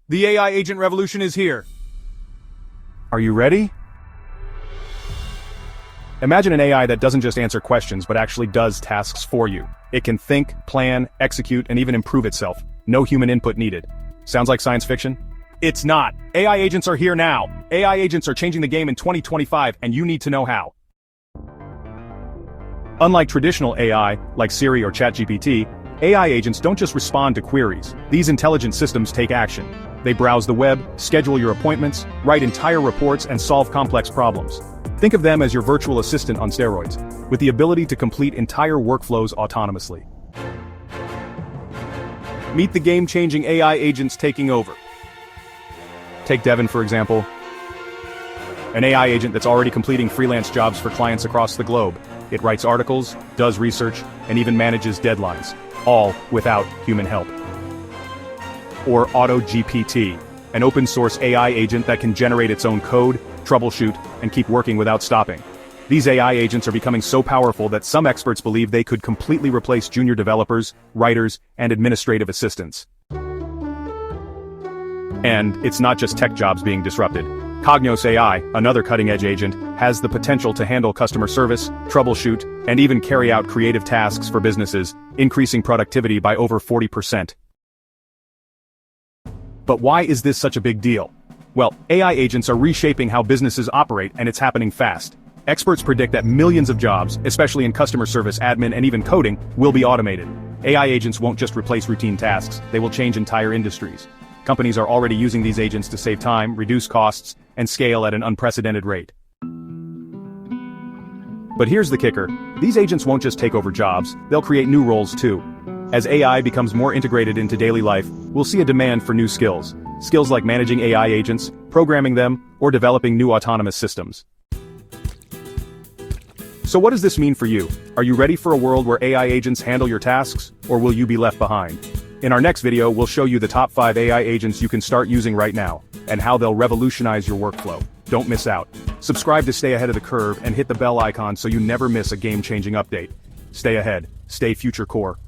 The AI agent revolution is here. Are you ready? Imagine an AI that doesn't just answer questions but actually does tasks for you. It can think, plan, execute, and even improve itself. No human input needed. Sounds like science fiction? It's not. AI agents are here now. AI agents are changing the game in 2025, and you need to know how. Unlike traditional AI, like Siri or ChatGPT, AI agents don't just respond to queries. These intelligent systems take action. They browse the web, schedule your appointments, write entire reports, and solve complex problems. Think of them as your virtual assistant on steroids, with the ability to complete entire workflows autonomously. Meet the game-changing AI agents taking over. Take Devin, for example. An AI agent that's already completing freelance jobs for clients across the globe. It writes articles, does research, and even manages deadlines, all without human help. Or AutoGPT, an open-source AI agent that can generate its own code, troubleshoot, and keep working without stopping. These AI agents are becoming so powerful that some experts believe they could completely replace junior developers, writers, and administrative assistants. And it's not just tech jobs being disrupted. Cognos AI, another cutting-edge agent, has the potential to handle customer service, troubleshoot, and even carry out creative tasks for businesses, increasing productivity by over 40%. But why is this such a big deal? Well, AI agents are reshaping how businesses operate, and it's happening fast. Experts predict that millions of jobs, especially in customer service, admin, and even coding, will be automated. AI agents won't just replace routine tasks, they will change entire industries. Companies are already using these agents to save time, reduce costs, and scale at an unprecedented rate. But here's the kicker. These agents won't just take over jobs, they'll create new roles too. As AI becomes more integrated into daily life, we'll see a demand for new skills. Skills like managing AI agents, programming them, or developing new autonomous systems. So what does this mean for you? Are you ready for a world where AI agents handle your tasks, or will you be left behind? In our next video, we'll show you the top 5 AI agents you can start using right now, and how they'll revolutionize your workflow. Don't miss out. Subscribe to stay ahead of the curve and hit the bell icon so you never miss a game-changing update. Stay ahead, stay future core.